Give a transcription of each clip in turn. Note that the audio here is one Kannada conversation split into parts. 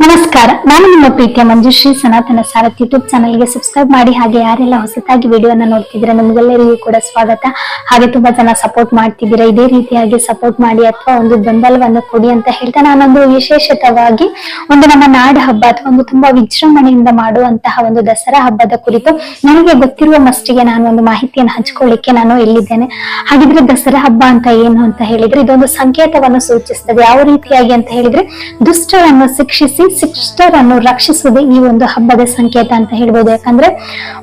ನಮಸ್ಕಾರ, ನಾನು ನಿಮ್ಮ ಪ್ರೀತಿಯ ಮಂಜುಶ್ರೀ ಸನಾತನ ಸಾರಥಿ ಯೂಟ್ಯೂಬ್ ಚಾನಲ್ಗೆ ಸಬ್ಸ್ಕ್ರೈಬ್ ಮಾಡಿ. ಹಾಗೆ ಯಾರೆಲ್ಲ ಹೊಸತಾಗಿ ವಿಡಿಯೋನ ನೋಡ್ತಿದ್ದೀರಾ ನಿಮ್ಗೆಲ್ಲರಿಗೂ ಕೂಡ ಸ್ವಾಗತ. ಹಾಗೆ ತುಂಬಾ ಜನ ಸಪೋರ್ಟ್ ಮಾಡ್ತಿದ್ದೀರಾ, ಇದೇ ರೀತಿಯಾಗಿ ಸಪೋರ್ಟ್ ಮಾಡಿ ಅಥವಾ ಒಂದು ಬೆಂಬಲವನ್ನು ಕೊಡಿ ಅಂತ ಹೇಳ್ತಾ ನಾನೊಂದು ವಿಶೇಷತವಾಗಿ ಒಂದು ನಮ್ಮ ನಾಡ ಹಬ್ಬ ಅಥವಾ ಒಂದು ತುಂಬಾ ವಿಜೃಂಭಣೆಯಿಂದ ಮಾಡುವಂತಹ ಒಂದು ದಸರಾ ಹಬ್ಬದ ಕುರಿತು ನನಗೆ ಗೊತ್ತಿರುವ ಮಟ್ಟಿಗೆ ನಾನು ಒಂದು ಮಾಹಿತಿಯನ್ನು ಹಂಚ್ಕೊಳ್ಳಿಕ್ಕೆ ನಾನು ಇಲ್ಲಿದ್ದೇನೆ. ಹಾಗಿದ್ರೆ ದಸರಾ ಹಬ್ಬ ಅಂತ ಏನು ಅಂತ ಹೇಳಿದ್ರೆ ಇದೊಂದು ಸಂಕೇತವನ್ನು ಸೂಚಿಸ್ತದೆ. ಯಾವ ರೀತಿಯಾಗಿ ಅಂತ ಹೇಳಿದ್ರೆ ದುಷ್ಟರನ್ನು ಶಿಕ್ಷಿಸಿ ಶಿಷ್ಟರನ್ನು ರಕ್ಷಿಸುವುದು ಈ ಒಂದು ಹಬ್ಬದ ಸಂಕೇತ ಅಂತ ಹೇಳ್ಬೋದು. ಯಾಕಂದ್ರೆ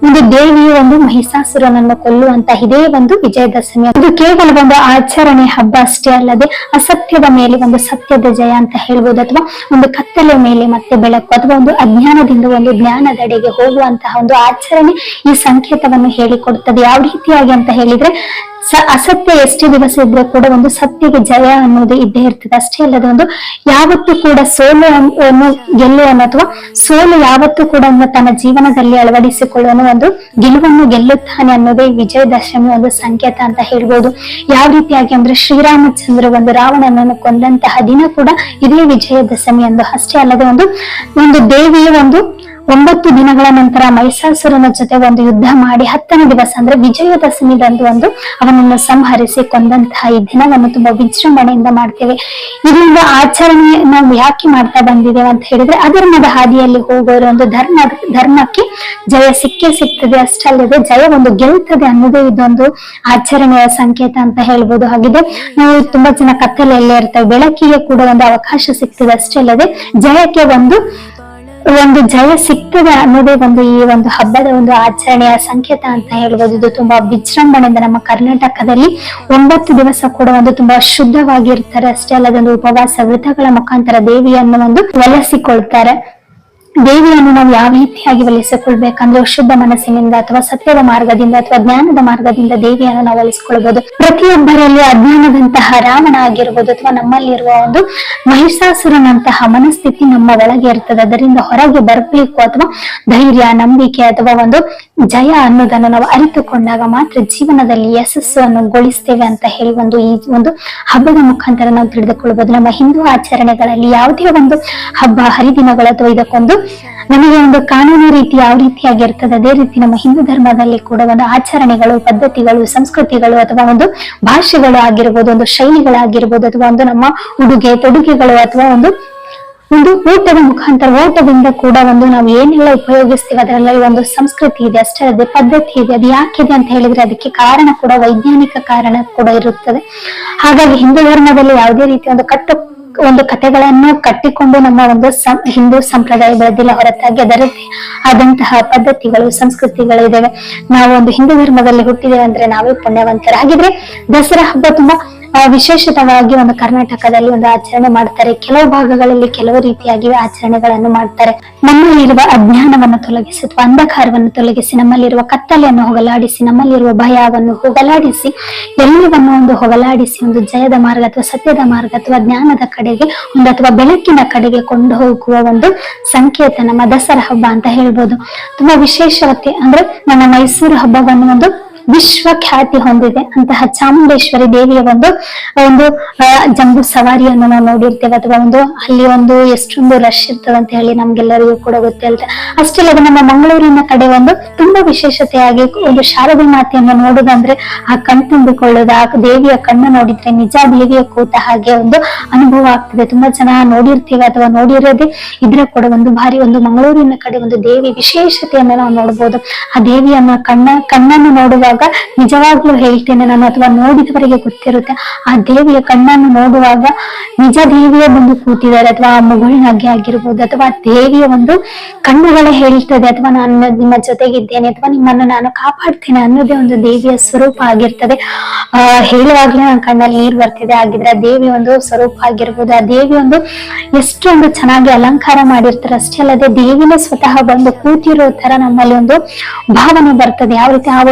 ಒಂದು ದೇವಿಯು ಒಂದು ಮಹಿಷಾಸುರನನ್ನು ಕೊಲ್ಲುವಂತ ಇದೇ ಒಂದು ವಿಜಯದಶಮಿ. ಇದು ಕೇವಲ ಒಂದು ಆಚರಣೆ ಹಬ್ಬ ಅಷ್ಟೇ ಅಲ್ಲದೆ ಅಸತ್ಯದ ಮೇಲೆ ಒಂದು ಸತ್ಯದ ಜಯ ಅಂತ ಹೇಳ್ಬೋದು, ಅಥವಾ ಒಂದು ಕತ್ತಲೆ ಮೇಲೆ ಮತ್ತೆ ಬೆಳಕು, ಅಥವಾ ಒಂದು ಅಜ್ಞಾನದಿಂದ ಒಂದು ಜ್ಞಾನದೆಡೆಗೆ ಹೋಗುವಂತಹ ಒಂದು ಆಚರಣೆ ಈ ಸಂಕೇತವನ್ನು ಹೇಳಿಕೊಡುತ್ತದೆ. ಯಾವ ರೀತಿಯಾಗಿ ಅಂತ ಹೇಳಿದ್ರೆ ಅಸತ್ಯ ಎಷ್ಟೇ ದಿವಸ ಇದ್ರೆ ಕೂಡ ಒಂದು ಸತ್ಯಗೆ ಜಯ ಅನ್ನೋದು ಇದ್ದೇ ಇರ್ತದೆ. ಅಷ್ಟೇ ಅಲ್ಲದೆ ಒಂದು ಯಾವತ್ತೂ ಕೂಡ ಸೋಲನ್ನು ಗೆಲ್ಲುವನು ಅಥವಾ ಸೋಲು ಯಾವತ್ತೂ ಕೂಡ ತನ್ನ ಜೀವನದಲ್ಲಿ ಅಳವಡಿಸಿಕೊಳ್ಳುವನು ಒಂದು ಗೆಲುವನ್ನು ಗೆಲ್ಲುತ್ತಾನೆ ಅನ್ನೋದೇ ವಿಜಯದಶಮಿ ಒಂದು ಸಂಕೇತ ಅಂತ ಹೇಳ್ಬೋದು. ಯಾವ ರೀತಿಯಾಗಿ ಅಂದ್ರೆ ಶ್ರೀರಾಮಚಂದ್ರ ಒಂದು ರಾವಣನನ್ನು ಕೊಂದಂತಹ ದಿನ ಕೂಡ ಇದೇ ವಿಜಯದಶಮಿ ಎಂದು. ಅಷ್ಟೇ ಅಲ್ಲದೆ ಒಂದು ದೇವಿಯ ಒಂದು 9 ದಿನಗಳ ನಂತರ ಮಹಿಷಾಸುರನ ಜೊತೆ ಒಂದು ಯುದ್ಧ ಮಾಡಿ 10ನೇ ದಿವಸ ಅಂದ್ರೆ ವಿಜಯದಶಮಿದಂದು ಅವನನ್ನು ಸಂಹರಿಸಿ ಕೊಂದಂತಹ ಈ ದಿನವನ್ನು ತುಂಬಾ ವಿಜೃಂಭಣೆಯಿಂದ ಮಾಡ್ತೇವೆ. ಇದರಿಂದ ಆಚರಣೆ ನಾವು ಯಾಕೆ ಮಾಡ್ತಾ ಬಂದಿದ್ದೇವೆ ಅಂತ ಹೇಳಿದ್ರೆ ಅಧರ್ಮದ ಹಾದಿಯಲ್ಲಿ ಹೋಗೋರು ಒಂದು ಧರ್ಮಕ್ಕೆ ಜಯ ಸಿಗ್ತದೆ. ಅಷ್ಟಲ್ಲದೆ ಜಯ ಒಂದು ಗೆಲ್ತದೆ ಅನ್ನೋದೇ ಇದೊಂದು ಆಚರಣೆಯ ಸಂಕೇತ ಅಂತ ಹೇಳ್ಬೋದು. ಹಾಗಿದೆ ನಾವು ತುಂಬಾ ಜನ ಕತ್ತಲೆಯಲ್ಲೇ ಇರ್ತೇವೆ, ಬೆಳಕಿಗೆ ಕೂಡ ಒಂದು ಅವಕಾಶ ಸಿಗ್ತದೆ. ಅಷ್ಟೇ ಅಲ್ಲದೆ ಜಯಕ್ಕೆ ಒಂದು ಜಯ ಸಿಗ್ತದೆ ಅನ್ನೋದೇ ಈ ಒಂದು ಹಬ್ಬದ ಒಂದು ಆಚರಣೆಯ ಸಂಕೇತ ಅಂತ ಹೇಳ್ಬೋದು. ಇದು ತುಂಬಾ ವಿಜೃಂಭಣೆಯಿಂದ ನಮ್ಮ ಕರ್ನಾಟಕದಲ್ಲಿ 9 ದಿವಸ ಕೂಡ ತುಂಬಾ ಶುದ್ಧವಾಗಿರ್ತಾರೆ. ಅಷ್ಟೇ ಅಲ್ಲದೆ ಉಪವಾಸ ವ್ರತಗಳ ಮುಖಾಂತರ ದೇವಿಯನ್ನು ಒಲಿಸಿಕೊಳ್ತಾರೆ. ದೇವಿಯನ್ನು ನಾವು ಯಾವ ರೀತಿಯಾಗಿ ಒಲಿಸಿಕೊಳ್ಬೇಕಂದ್ರೆ ಶುದ್ಧ ಮನಸ್ಸಿನಿಂದ ಅಥವಾ ಸತ್ಯದ ಮಾರ್ಗದಿಂದ ಅಥವಾ ಜ್ಞಾನದ ಮಾರ್ಗದಿಂದ ದೇವಿಯನ್ನು ನಾವು ಒಲಿಸಿಕೊಳ್ಬಹುದು. ಪ್ರತಿಯೊಬ್ಬರಲ್ಲಿ ಅಜ್ಞಾನದಂತಹ ರಾವಣ ಆಗಿರ್ಬೋದು ಅಥವಾ ನಮ್ಮಲ್ಲಿರುವ ಒಂದು ಮಹಿಷಾಸುರನಂತಹ ಮನಸ್ಥಿತಿ ನಮ್ಮ ಒಳಗೆ ಇರ್ತದೆ. ಅದರಿಂದ ಹೊರಗೆ ಬರಬೇಕು ಅಥವಾ ಧೈರ್ಯ, ನಂಬಿಕೆ ಅಥವಾ ಒಂದು ಜಯ ಅನ್ನೋದನ್ನು ನಾವು ಅರಿತುಕೊಂಡಾಗ ಮಾತ್ರ ಜೀವನದಲ್ಲಿ ಯಶಸ್ಸನ್ನು ಗಳಿಸ್ತೇವೆ ಅಂತ ಹೇಳಿ ಈ ಒಂದು ಹಬ್ಬದ ಮುಖಾಂತರ ನಾವು ತಿಳಿದುಕೊಳ್ಬಹುದು. ನಮ್ಮ ಹಿಂದೂ ಆಚರಣೆಗಳಲ್ಲಿ ಯಾವುದೇ ಒಂದು ಹಬ್ಬ ಹರಿದಿನಗಳು ಅಥವಾ ಇದಕ್ಕೊಂದು ನಮಗೆ ಒಂದು ಕಾನೂನು ರೀತಿ ಯಾವ ರೀತಿಯಾಗಿರ್ತದೆ ಅದೇ ರೀತಿ ನಮ್ಮ ಹಿಂದೂ ಧರ್ಮದಲ್ಲಿ ಕೂಡ ಒಂದು ಆಚರಣೆಗಳು, ಪದ್ಧತಿಗಳು, ಸಂಸ್ಕೃತಿಗಳು ಅಥವಾ ಒಂದು ಭಾಷೆಗಳು ಆಗಿರ್ಬೋದು, ಒಂದು ಶೈಲಿಗಳಾಗಿರ್ಬೋದು, ಅಥವಾ ನಮ್ಮ ಉಡುಗೆ ತೊಡುಗೆಗಳು ಅಥವಾ ಒಂದು ಊಟದ ಮುಖಾಂತರ ಊಟದಿಂದ ಕೂಡ ನಾವು ಏನೆಲ್ಲ ಉಪಯೋಗಿಸ್ತೀವಿ ಅದರಲ್ಲಿ ಒಂದು ಸಂಸ್ಕೃತಿ ಇದೆ. ಅಷ್ಟೇ ಅಲ್ಲದೆ ಪದ್ಧತಿ ಇದೆ. ಅದು ಯಾಕಿದೆ ಅಂತ ಹೇಳಿದ್ರೆ ಅದಕ್ಕೆ ಕಾರಣ ಕೂಡ ವೈಜ್ಞಾನಿಕ ಕಾರಣ ಕೂಡ ಇರುತ್ತದೆ. ಹಾಗಾಗಿ ಹಿಂದೂ ಧರ್ಮದಲ್ಲಿ ಯಾವುದೇ ರೀತಿಯ ಒಂದು ಕಥೆಗಳನ್ನು ಕಟ್ಟಿಕೊಂಡು ನಮ್ಮ ಹಿಂದೂ ಸಂಪ್ರದಾಯ ಬೆಳೆದಿಲ್ಲ ಹೊರತಾಗಿ ಅದರದ್ದೇ ಆದಂತಹ ಪದ್ಧತಿಗಳು, ಸಂಸ್ಕೃತಿಗಳು ಇದಾವೆ. ನಾವು ಒಂದು ಹಿಂದೂ ಧರ್ಮದಲ್ಲಿ ಹುಟ್ಟಿದ್ದೇವೆ ಅಂದ್ರೆ ನಾವೇ ಪುಣ್ಯವಂತರ. ಹಾಗಿದ್ರೆ ದಸರಾ ಹಬ್ಬ ತುಂಬಾ ವಿಶೇಷವಾಗಿ ಕರ್ನಾಟಕದಲ್ಲಿ ಆಚರಣೆ ಮಾಡ್ತಾರೆ. ಕೆಲವು ಭಾಗಗಳಲ್ಲಿ ಕೆಲವು ರೀತಿಯಾಗಿ ಆಚರಣೆಗಳನ್ನು ಮಾಡ್ತಾರೆ. ನಮ್ಮಲ್ಲಿರುವ ಅಜ್ಞಾನವನ್ನು ತೊಲಗಿಸಿ ಅಥವಾ ಅಂಧಕಾರವನ್ನು ತೊಲಗಿಸಿ ನಮ್ಮಲ್ಲಿರುವ ಕತ್ತಲೆಯನ್ನು ಹೋಗಲಾಡಿಸಿ ನಮ್ಮಲ್ಲಿರುವ ಭಯವನ್ನು ಹೋಗಲಾಡಿಸಿ ಎಲ್ಲವನ್ನು ಹೋಗಲಾಡಿಸಿ ಒಂದು ಜಯದ ಮಾರ್ಗ ಅಥವಾ ಸತ್ಯದ ಮಾರ್ಗ ಅಥವಾ ಜ್ಞಾನದ ಕಡೆಗೆ ಅಥವಾ ಬೆಳಕಿನ ಕಡೆಗೆ ಕೊಂಡು ಹೋಗುವ ಒಂದು ಸಂಕೇತ ನಮ್ಮ ದಸರಾ ಹಬ್ಬ ಅಂತ ಹೇಳ್ಬೋದು. ತುಂಬಾ ವಿಶೇಷತೆ ಅಂದ್ರೆ ನಮ್ಮ ಮೈಸೂರು ಹಬ್ಬವನ್ನು ವಿಶ್ವ ಖ್ಯಾತಿ ಹೊಂದಿದೆ. ಅಂತಹ ಚಾಮುಂಡೇಶ್ವರಿ ದೇವಿಯ ಒಂದು ಜಂಬೂ ಸವಾರಿಯನ್ನು ನಾವು ನೋಡಿರ್ತೇವೆ, ಅಥವಾ ಅಲ್ಲಿ ಎಷ್ಟೊಂದು ರಶ್ ಇರ್ತದೆ ಅಂತ ಹೇಳಿ ನಮ್ಗೆಲ್ಲರಿಗೂ ಕೂಡ ಗೊತ್ತಿರುತ್ತೆ. ಅಷ್ಟೇ ಅಲ್ಲದೆ ನಮ್ಮ ಮಂಗಳೂರಿನ ಕಡೆ ತುಂಬಾ ವಿಶೇಷತೆಯಾಗಿ ಒಂದು ಶಾರದೆ ಮಾತೆಯನ್ನು ನೋಡುದಂದ್ರೆ ಆ ಕಣ್ತುಂಬಿಕೊಳ್ಳೋದು, ಆ ದೇವಿಯ ಕಣ್ಣು ನೋಡಿದ್ರೆ ನಿಜ ದೇವಿಯ ಕೂತ ಹಾಗೆ ಅನುಭವ ಆಗ್ತದೆ. ತುಂಬಾ ಜನ ನೋಡಿರ್ತೇವೆ ಅಥವಾ ನೋಡಿರೋದೇ ಇದ್ರೆ ಕೂಡ ಭಾರಿ ಮಂಗಳೂರಿನ ಕಡೆ ದೇವಿ ವಿಶೇಷತೆಯನ್ನು ನಾವು ನೋಡ್ಬೋದು. ಆ ದೇವಿಯನ್ನ ಕಣ್ಣನ್ನು ನೋಡುವಾಗ ನಿಜವಾಗ್ಲೂ ಹೇಳ್ತೇನೆ ನಾನು, ಅಥವಾ ನೋಡಿದವರಿಗೆ ಗೊತ್ತಿರುತ್ತೆ, ಆ ದೇವಿಯ ಕಣ್ಣನ್ನು ನೋಡುವಾಗ ನಿಜ ದೇವಿಯ ಕೂತಿದ್ದಾರೆ ಅಥವಾ ಆ ಮಗುಳಿನಾಗೆ ಆಗಿರ್ಬೋದು, ಅಥವಾ ದೇವಿಯ ಕಣ್ಣುಗಳೇ ಹೇಳ್ತದೆ ಅಥವಾ ನಾನು ನಿಮ್ಮ ಜೊತೆಗಿದ್ದೇನೆ ಅಥವಾ ನಿಮ್ಮನ್ನು ನಾನು ಕಾಪಾಡ್ತೇನೆ ಅನ್ನೋದೇ ದೇವಿಯ ಸ್ವರೂಪ ಆಗಿರ್ತದೆ. ಹೇಳುವಾಗ್ಲೇ ನನ್ನ ಕಣ್ಣಲ್ಲಿ ನೀರು ಬರ್ತಿದೆ. ಆಗಿದ್ರೆ ಆ ದೇವಿಯ ಸ್ವರೂಪ ಆಗಿರ್ಬೋದು. ಆ ದೇವಿ ಎಷ್ಟೊಂದು ಚೆನ್ನಾಗಿ ಅಲಂಕಾರ ಮಾಡಿರ್ತಾರೆ. ಅಷ್ಟೇ ಅಲ್ಲದೆ ದೇವಿನ ಸ್ವತಃ ಕೂತಿರೋ ತರ ನಮ್ಮಲ್ಲಿ ಭಾವನೆ ಬರ್ತದೆ. ಯಾವ ರೀತಿ ಆ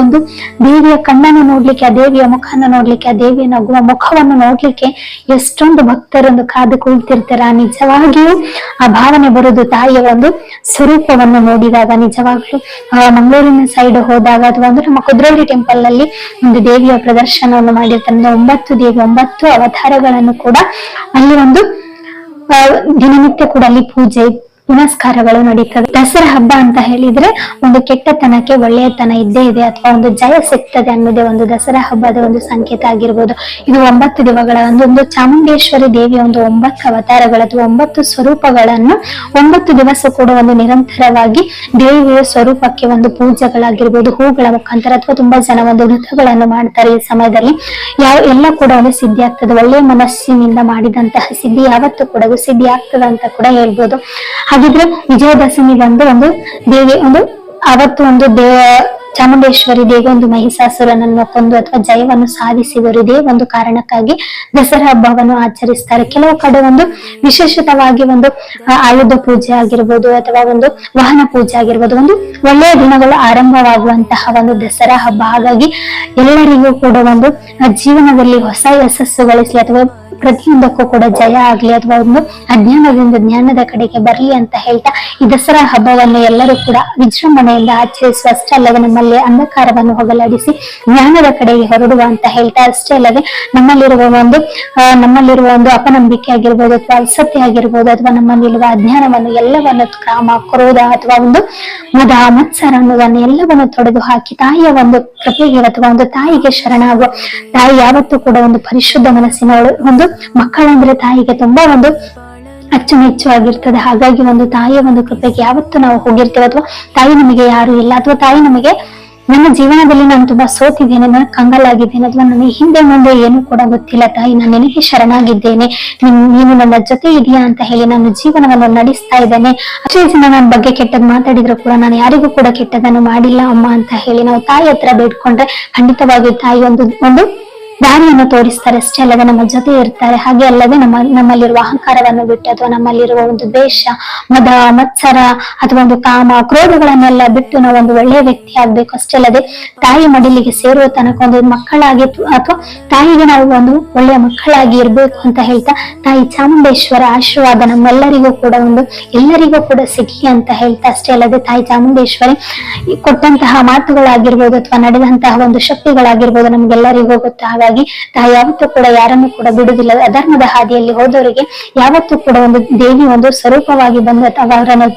ದೇವಿಯ ಕಣ್ಣನ್ನು ನೋಡ್ಲಿಕ್ಕೆ, ಆ ದೇವಿಯ ಮುಖವನ್ನು ನೋಡ್ಲಿಕ್ಕೆ, ಆ ದೇವಿಯ ನಗುವ ಮುಖವನ್ನು ನೋಡ್ಲಿಕ್ಕೆ ಎಷ್ಟೊಂದು ಭಕ್ತರೊಂದು ಕಾದು ಕುಳಿತಿರ್ತಾರೆ. ನಿಜವಾಗಿಯೂ ಆ ಭಾವನೆ ಬರುವುದು ತಾಯಿಯ ಸ್ವರೂಪವನ್ನು ನೋಡಿದಾಗ. ನಿಜವಾಗ್ಲೂ ಮಂಗಳೂರಿನ ಸೈಡ್ ಹೋದಾಗ ಅಥವಾ ನಮ್ಮ ಕುದ್ರೋಳಿ ಟೆಂಪಲ್ ನಲ್ಲಿ ದೇವಿಯ ಪ್ರದರ್ಶನವನ್ನು ಮಾಡಿರ್ತಾರೆ. 9 ದೇವಿ 9 ಅವತಾರಗಳನ್ನು ಕೂಡ ಅಲ್ಲಿ ದಿನನಿತ್ಯ ಕೂಡ ಅಲ್ಲಿ ಪೂಜೆ ಪುನಸ್ಕಾರಗಳು ನಡೀತದೆ. ದಸರಾ ಹಬ್ಬ ಅಂತ ಹೇಳಿದ್ರೆ ಒಂದು ಕೆಟ್ಟತನಕ್ಕೆ ಒಳ್ಳೆಯತನ ಇದ್ದೇ ಇದೆ ಅಥವಾ ಒಂದು ಜಯ ಸಿಗ್ತದೆ ಅನ್ನೋದೇ ಒಂದು ದಸರಾ ಹಬ್ಬದ ಒಂದು ಸಂಕೇತ ಆಗಿರ್ಬೋದು. ಇದು 9 ದಿನಗಳ ಒಂದು ಚಾಮುಂಡೇಶ್ವರಿ ದೇವಿಯ ಒಂದು 9 ಅವತಾರಗಳು ಅಥವಾ 9 ಸ್ವರೂಪಗಳನ್ನು 9 ದಿವಸ ಕೂಡ ಒಂದು ನಿರಂತರವಾಗಿ ದೇವಿಯ ಸ್ವರೂಪಕ್ಕೆ ಒಂದು ಪೂಜೆಗಳಾಗಿರ್ಬೋದು, ಹೂಗಳ ಮುಖಾಂತರ ಅಥವಾ ತುಂಬಾ ಜನ ಒಂದು ವ್ರತಗಳನ್ನು ಮಾಡ್ತಾರೆ. ಈ ಸಮಯದಲ್ಲಿ ಎಲ್ಲ ಕೂಡ ಒಂದು ಸಿದ್ಧಿ ಆಗ್ತದೆ. ಒಳ್ಳೆಯ ಮನಸ್ಸಿನಿಂದ ಮಾಡಿದಂತಹ ಸಿದ್ಧಿ ಯಾವತ್ತೂ ಕೂಡ ಸಿದ್ಧಿ ಆಗ್ತದೆ ಅಂತ ಕೂಡ ಹೇಳ್ಬೋದು. ಹಾಗಿದ್ರೆ ವಿಜಯದಶಮಿ ಒಂದು ದೇವಿ ಅವತ್ತು ಚಾಮುಂಡೇಶ್ವರಿ ದೇವಿ ಒಂದು ಮಹಿಷಾಸುರನನ್ನು ಕೊಂದು ಅಥವಾ ಜಯವನ್ನು ಸಾಧಿಸಿದರು. ಇದೇ ಒಂದು ಕಾರಣಕ್ಕಾಗಿ ದಸರಾ ಹಬ್ಬವನ್ನು ಆಚರಿಸ್ತಾರೆ. ಕೆಲವು ಕಡೆ ವಿಶೇಷತವಾಗಿ ಆಯುಧ ಪೂಜೆ ಆಗಿರ್ಬೋದು ಅಥವಾ ವಾಹನ ಪೂಜೆ ಆಗಿರ್ಬೋದು, ಒಳ್ಳೆಯ ದಿನಗಳು ಆರಂಭವಾಗುವಂತಹ ದಸರಾ ಹಬ್ಬ. ಹಾಗಾಗಿ ಎಲ್ಲರಿಗೂ ಕೂಡ ಜೀವನದಲ್ಲಿ ಹೊಸ ಯಶಸ್ಸು ಗಳಿಸಲಿ ಅಥವಾ ಪ್ರತಿಯೊಂದಕ್ಕೂ ಕೂಡ ಜಯ ಆಗ್ಲಿ ಅಥವಾ ಅಜ್ಞಾನದಿಂದ ಜ್ಞಾನದ ಕಡೆಗೆ ಬರ್ಲಿ ಅಂತ ಹೇಳ್ತಾ ಈ ದಸರಾ ಹಬ್ಬವನ್ನು ಎಲ್ಲರೂ ಕೂಡ ವಿಜೃಂಭಣೆಯಿಂದ ಆಚರಿಸುವ ಅಷ್ಟೇ ಅಲ್ಲದೆ ನಮ್ಮಲ್ಲಿ ಅಂಧಕಾರವನ್ನು ಹೋಗಲಾಡಿಸಿ ಜ್ಞಾನದ ಕಡೆಗೆ ಹೊರಡುವ ಅಂತ ಹೇಳ್ತಾ ಅಷ್ಟೇ ಅಲ್ಲದೆ ನಮ್ಮಲ್ಲಿರುವ ಒಂದು ಅಪನಂಬಿಕೆ ಆಗಿರ್ಬೋದು ಅಥವಾ ಅಸತ್ಯ ಆಗಿರ್ಬೋದು ಅಥವಾ ನಮ್ಮಲ್ಲಿರುವ ಅಜ್ಞಾನವನ್ನು ಎಲ್ಲವನ್ನು ಕಾಮ, ಕ್ರೋಧ ಅಥವಾ ಮದ, ಮತ್ಸರ ಅನ್ನೋದನ್ನು ಎಲ್ಲವನ್ನು ತೊಡೆದು ಹಾಕಿ ತಾಯಿಯ ಕೃಪೆಗೆ ಅಥವಾ ತಾಯಿಗೆ ಶರಣಾಗುವ. ತಾಯಿ ಯಾವತ್ತೂ ಕೂಡ ಪರಿಶುದ್ಧ ಮನಸ್ಸಿನ ಮಕ್ಕಳಂದ್ರೆ ತಾಯಿಗೆ ತುಂಬಾ ಅಚ್ಚುಮೆಚ್ಚು ಆಗಿರ್ತದೆ. ಹಾಗಾಗಿ ತಾಯಿಯ ಕೃಪೆಗೆ ಯಾವತ್ತು ನಾವು ಹೋಗಿರ್ತೇವೆ ಅಥವಾ ತಾಯಿ ನಮಗೆ ಯಾರು ಇಲ್ಲ ಅಥವಾ ತಾಯಿ ನಮಗೆ ನನ್ನ ಜೀವನದಲ್ಲಿ ನಾನು ತುಂಬಾ ಸೋತಿದ್ದೇನೆ, ನಾನು ಕಂಗಾಲಾಗಿದ್ದೇನೆ ಅಥವಾ ನನಗೆ ಹಿಂದೆ ಮುಂದೆ ಏನು ಕೂಡ ಗೊತ್ತಿಲ್ಲ, ತಾಯಿ ನಾನು ನಿನಗೆ ಶರಣಾಗಿದ್ದೇನೆ, ನೀನು ನನ್ನ ಜೊತೆ ಇದೆಯಾ ಅಂತ ಹೇಳಿ ನಾನು ಜೀವನವನ್ನು ನಡೆಸ್ತಾ ಇದ್ದೇನೆ. ಅಷ್ಟೇ ಜನ ನನ್ನ ಬಗ್ಗೆ ಕೆಟ್ಟದ್ ಮಾತಾಡಿದ್ರು ಕೂಡ ನಾನು ಯಾರಿಗೂ ಕೂಡ ಕೆಟ್ಟದನ್ನು ಮಾಡಿಲ್ಲ ಅಮ್ಮ ಅಂತ ಹೇಳಿ ನಾವು ತಾಯಿ ಹತ್ರ ಬೇಡ್ಕೊಂಡ್ರೆ ಖಂಡಿತವಾಗಿ ತಾಯಿ ಒಂದು ದಾರಿಯನ್ನು ತೋರಿಸ್ತಾರೆ. ಅಷ್ಟೇ ಅಲ್ಲದೆ ನಮ್ಮ ಜೊತೆ ಇರ್ತಾರೆ. ಹಾಗೆ ಅಲ್ಲದೆ ನಮ್ಮಲ್ಲಿರುವ ಅಹಂಕಾರವನ್ನು ಬಿಟ್ಟು ಅಥವಾ ನಮ್ಮಲ್ಲಿರುವ ದ್ವೇಷ, ಮದ, ಮತ್ಸರ ಅಥವಾ ಕಾಮ, ಕ್ರೋಧಗಳನ್ನೆಲ್ಲ ಬಿಟ್ಟು ನಾವು ಒಳ್ಳೆಯ ವ್ಯಕ್ತಿ ಆಗ್ಬೇಕು. ಅಷ್ಟೇ ಅಲ್ಲದೆ ತಾಯಿ ಮಡಿಲಿಗೆ ಸೇರುವ ತನಕ ಮಕ್ಕಳಾಗಿ ಅಥವಾ ತಾಯಿಗೆ ನಾವು ಒಳ್ಳೆಯ ಮಕ್ಕಳಾಗಿ ಇರ್ಬೇಕು ಅಂತ ಹೇಳ್ತಾ ತಾಯಿ ಚಾಮುಂಡೇಶ್ವರ ಆಶೀರ್ವಾದ ನಮ್ಮೆಲ್ಲರಿಗೂ ಕೂಡ ಎಲ್ಲರಿಗೂ ಕೂಡ ಸಿಗ್ಲಿ ಅಂತ ಹೇಳ್ತಾ ಅಷ್ಟೇ ಅಲ್ಲದೆ ತಾಯಿ ಚಾಮುಂಡೇಶ್ವರಿ ಕೊಟ್ಟಂತಹ ಮಾತುಗಳಾಗಿರ್ಬೋದು ಅಥವಾ ನಡೆದಂತಹ ಶಕ್ತಿಗಳಾಗಿರ್ಬೋದು ನಮ್ಗೆಲ್ಲರಿಗೂ ಗೊತ್ತು. ಹಾಗಾಗಿ ತಾಯಿ ಯಾವತ್ತೂ ಕೂಡ ಯಾರನ್ನು ಕೂಡ ಬಿಡುವುದಿಲ್ಲ. ಅಧರ್ಮದ ಹಾದಿಯಲ್ಲಿ ಹೋದವರಿಗೆ ಯಾವತ್ತೂ ಕೂಡ ದೇವಿ ಸ್ವರೂಪವಾಗಿ ಬಂದು ಅಥವಾ ಅವರನ್ನು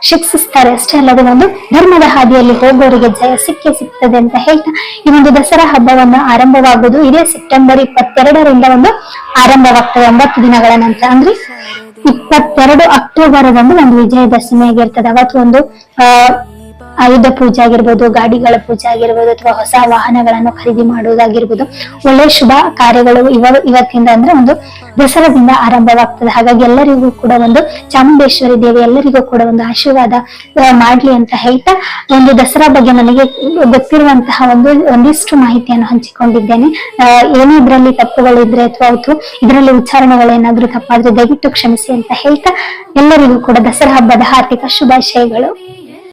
ಶಿಕ್ಷಿಸ್ತಾರೆ. ಅಷ್ಟೇ ಅಲ್ಲದೆ ಧರ್ಮದ ಹಾದಿಯಲ್ಲಿ ಹೋಗೋರಿಗೆ ಜಯ ಸಿಗ್ತದೆ ಅಂತ ಹೇಳ್ತಾ ಈ ದಸರಾ ಹಬ್ಬವನ್ನ ಆರಂಭವಾಗುವುದು ಇದೇ ಸೆಪ್ಟೆಂಬರ್ 22ರಿಂದ ಆರಂಭವಾಗ್ತದೆ. 9 ದಿನಗಳ ನಂತರ ಅಂದ್ರೆ 22 ಅಕ್ಟೋಬರ್ ವಿಜಯದಶಮಿ ಆಗಿರ್ತದೆ. ಅವತ್ತು ಆಯುಧ ಪೂಜೆ ಆಗಿರ್ಬೋದು, ಗಾಡಿಗಳ ಪೂಜೆ ಆಗಿರ್ಬೋದು ಅಥವಾ ಹೊಸ ವಾಹನಗಳನ್ನು ಖರೀದಿ ಮಾಡುವುದಾಗಿರ್ಬೋದು, ಒಳ್ಳೆ ಶುಭ ಕಾರ್ಯಗಳು ಇವತ್ತಿಂದ ಅಂದ್ರೆ ದಸರಾದಿಂದ ಆರಂಭವಾಗ್ತದೆ. ಹಾಗಾಗಿ ಎಲ್ಲರಿಗೂ ಕೂಡ ಚಾಮುಂಡೇಶ್ವರಿ ದೇವಿ ಎಲ್ಲರಿಗೂ ಕೂಡ ಆಶೀರ್ವಾದ ಮಾಡ್ಲಿ ಅಂತ ಹೇಳ್ತಾ ದಸರಾ ಬಗ್ಗೆ ನನಗೆ ಗೊತ್ತಿರುವಂತಹ ಒಂದಿಷ್ಟು ಮಾಹಿತಿಯನ್ನು ಹಂಚಿಕೊಂಡಿದ್ದೇನೆ. ಏನೇ ಇದ್ರಲ್ಲಿ ತಪ್ಪುಗಳಿದ್ರೆ ಅಥವಾ ಇದರಲ್ಲಿ ಉಚ್ಚಾರಣೆಗಳೇನಾದ್ರೂ ತಪ್ಪಾದ್ರೆ ದಯವಿಟ್ಟು ಕ್ಷಮಿಸಿ ಅಂತ ಹೇಳ್ತಾ ಎಲ್ಲರಿಗೂ ಕೂಡ ದಸರಾ ಹಬ್ಬದ ಹಾರ್ದಿಕ ಶುಭಾಶಯಗಳು.